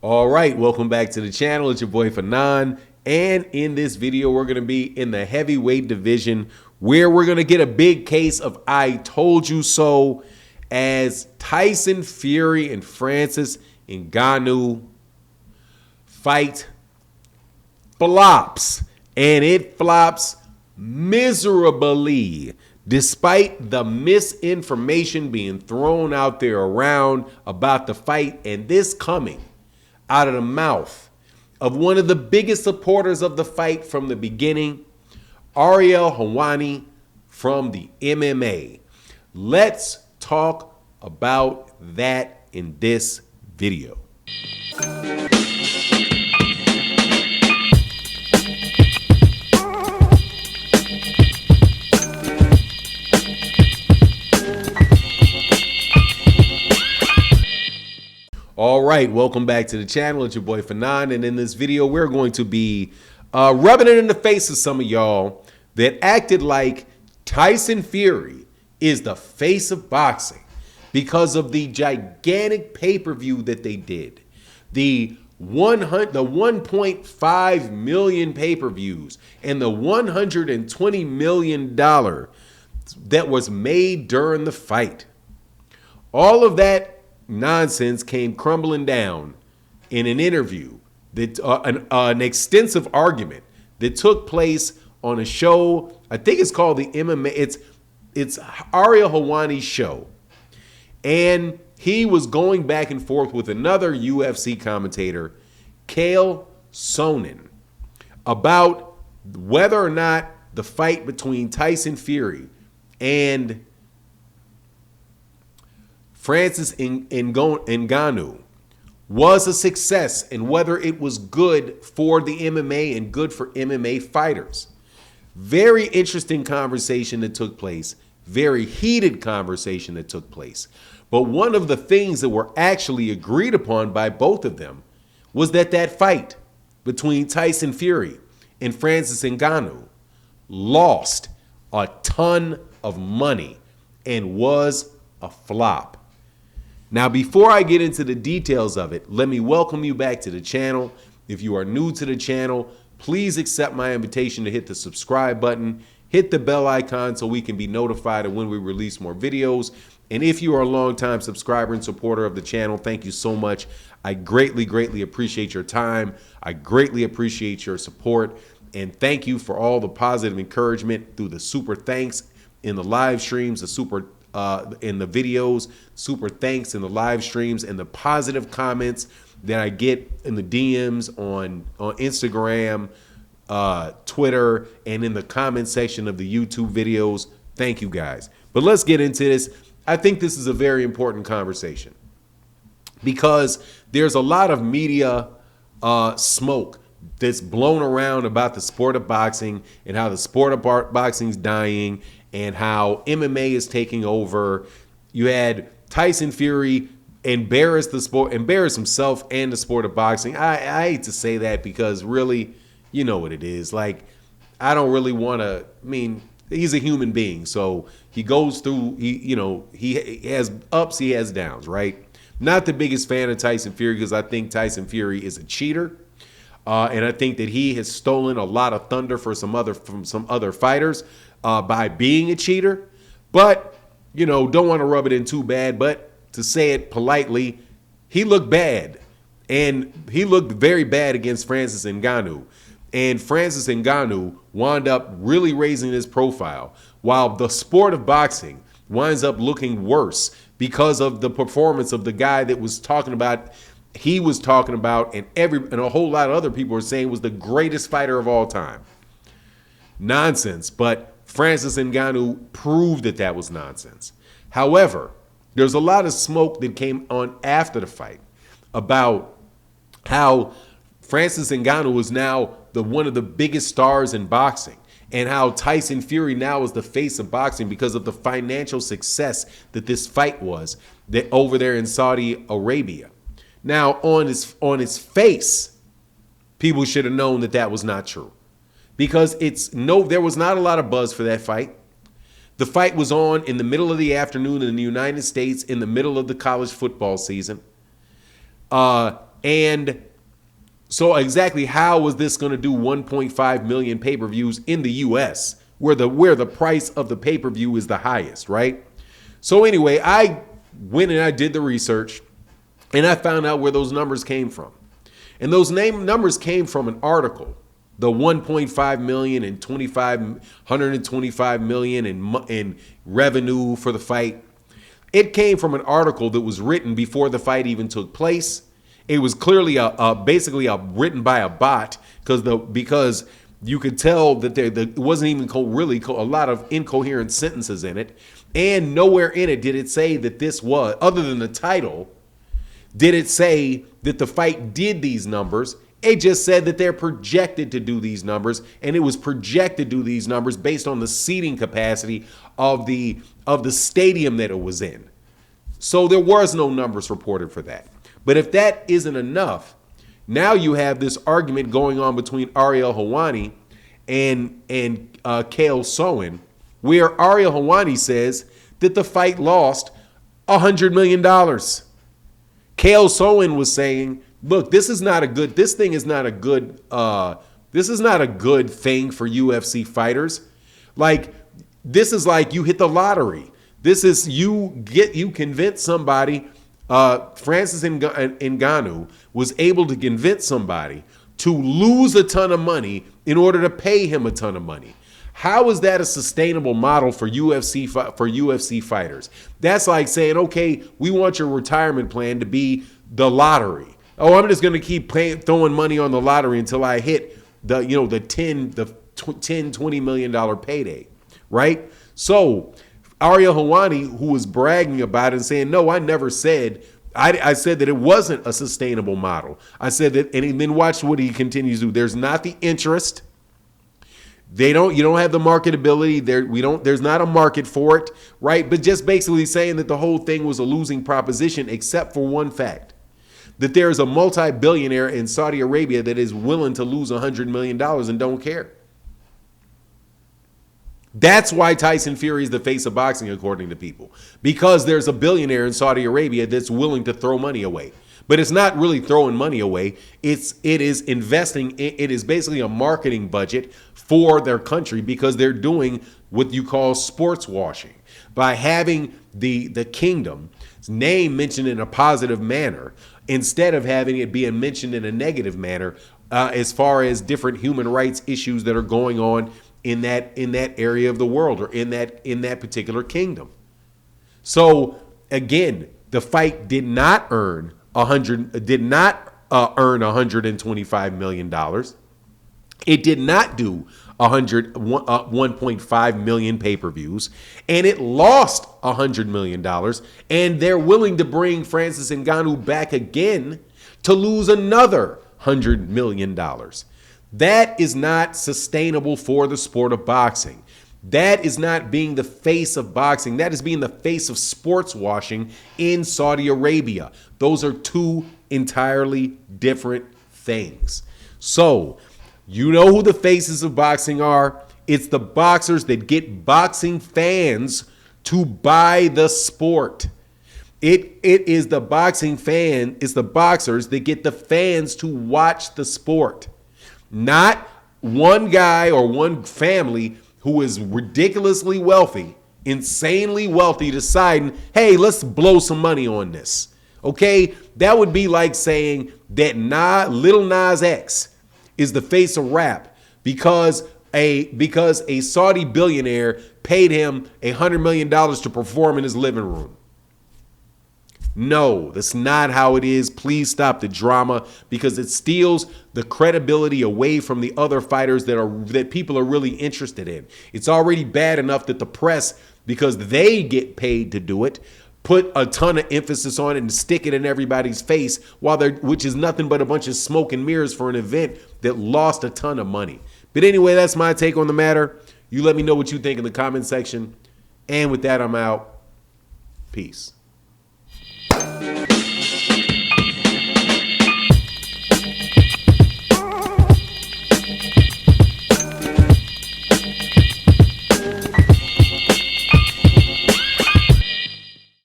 All right, welcome back to the channel. It's your boy Fanon, and in this video, we're going to be in the heavyweight division where we're going to get a big case of I told you so as Tyson Fury and Francis Ngannou fight flops, and it flops miserably. Despite the misinformation being thrown out there around about the fight, and this coming out of the mouth of one of the biggest supporters of the fight from the beginning, Ariel Helwani from the MMA. Let's talk about that in this video. All right, welcome back to the channel. It's your boy Fanon, and in this video, we're going to be rubbing it in the face of some of y'all that acted like Tyson Fury is the face of boxing because of the gigantic pay-per-view that they did. The 1.5 million pay-per-views and the $120 million that was made during the fight. All of that nonsense came crumbling down in an interview that an extensive argument that took place on a show. I think it's called the MMA. It's Ariel Helwani's show, and he was going back and forth with another UFC commentator, Chael Sonnen, about whether or not the fight between Tyson Fury and Francis Ngannou was a success, and whether it was good for the MMA and good for MMA fighters. Very interesting conversation that took place, very heated conversation that took place. But one of the things that were actually agreed upon by both of them was that that fight between Tyson Fury and Francis Ngannou lost a ton of money and was a flop. Now, before I get into the details of it, let me welcome you back to the channel. If you are new to the channel, please accept my invitation to hit the subscribe button, hit the bell icon so we can be notified of when we release more videos. And if you are a longtime subscriber and supporter of the channel, thank you so much. I greatly, greatly appreciate your time. I greatly appreciate your support. And thank you for all the positive encouragement through the super thanks in the live streams, the super in the videos, super thanks in the live streams, and the positive comments that I get in the DMs on Instagram, Twitter, and in the comment section of the YouTube videos. Thank you guys. But let's get into this. I think this is a very important conversation because there's a lot of media smoke that's blown around about the sport of boxing and how the sport of boxing's dying and how MMA is taking over. You had Tyson Fury embarrass himself and the sport of boxing. I hate to say that because really, you know what it is. Like, I don't really want to, I mean, he's a human being. So he goes through, he has ups, he has downs, right? Not the biggest fan of Tyson Fury because I think Tyson Fury is a cheater. And I think that he has stolen a lot of thunder from some other fighters by being a cheater. But, don't want to rub it in too bad. But to say it politely, he looked bad. And he looked very bad against Francis Ngannou. And Francis Ngannou wound up really raising his profile, while the sport of boxing winds up looking worse because of the performance of the guy that was talking about. He was talking about, and a whole lot of other people were saying was the greatest fighter of all time. Nonsense. But Francis Ngannou proved that that was nonsense. However, there's a lot of smoke that came on after the fight about how Francis Ngannou is now one of the biggest stars in boxing, and how Tyson Fury now is the face of boxing because of the financial success that this fight was over there in Saudi Arabia. Now, on his face, people should have known that that was not true, because there was not a lot of buzz for that fight. The fight was on in the middle of the afternoon in the United States, in the middle of the college football season. And so exactly how was this going to do 1.5 million pay-per-views in the US where the price of the pay-per-view is the highest, right? So anyway, I went and I did the research and I found out where those numbers came from. And those numbers came from an article, the 1.5 million and 125 million in revenue for the fight. It came from an article that was written before the fight even took place. It was clearly basically written by a bot because you could tell that there wasn't even a lot of incoherent sentences in it, and nowhere in it did it say that this was, other than the title, did it say that the fight did these numbers. It just said that they're projected to do these numbers, and it was projected to do these numbers based on the seating capacity of the stadium that it was in. So there was no numbers reported for that. But if that isn't enough, now you have this argument going on between Ariel Helwani and Chael Sonnen, where Ariel Helwani says that the fight lost $100 million. Chael Sonnen was saying, look, this is not a good thing for UFC fighters. Like, this is like you hit the lottery. This is you convince somebody. Francis Ngannou was able to convince somebody to lose a ton of money in order to pay him a ton of money. How is that a sustainable model for UFC fighters? That's like saying, okay, we want your retirement plan to be the lottery. Oh, I'm just going to keep throwing money on the lottery until I hit the $20 million payday, right? So Ariel Helwani, who was bragging about it and saying, no, I never said, I said that it wasn't a sustainable model. I said that, and then watch what he continues to do. There's not the interest. You don't have the marketability. There's not a market for it, right? But just basically saying that the whole thing was a losing proposition, except for one fact, that there is a multi-billionaire in Saudi Arabia that is willing to lose $100 million and don't care. That's why Tyson Fury is the face of boxing, according to people, because there's a billionaire in Saudi Arabia that's willing to throw money away. But it's not really throwing money away. It is investing. It is basically a marketing budget for their country, because they're doing what you call sports washing by having the kingdom's name mentioned in a positive manner instead of having it being mentioned in a negative manner, as far as different human rights issues that are going on in that area of the world, or in that particular kingdom. So again, the fight did not earn $125 million. It did not do 1.5 million pay-per-views, and it lost $100 million. And they're willing to bring Francis Ngannou back again to lose another $100 million. That is not sustainable for the sport of boxing. That is not being the face of boxing. That is being the face of sports washing in Saudi Arabia. Those are two entirely different things. So, you know who the faces of boxing are? It's the boxers that get boxing fans to buy the sport. It is the boxing fan, it's the boxers that get the fans to watch the sport. Not one guy or one family who is ridiculously wealthy, insanely wealthy, deciding, hey, let's blow some money on this. Okay? That would be like saying that Lil Nas X is the face of rap because a Saudi billionaire paid him $100 million to perform in his living room. No, that's not how it is. Please stop the drama, because it steals the credibility away from the other fighters that people are really interested in. It's already bad enough that the press, because they get paid to do it, put a ton of emphasis on it and stick it in everybody's face, which is nothing but a bunch of smoke and mirrors for an event that lost a ton of money. But anyway, that's my take on the matter. You let me know what you think in the comment section. And with that, I'm out. Peace.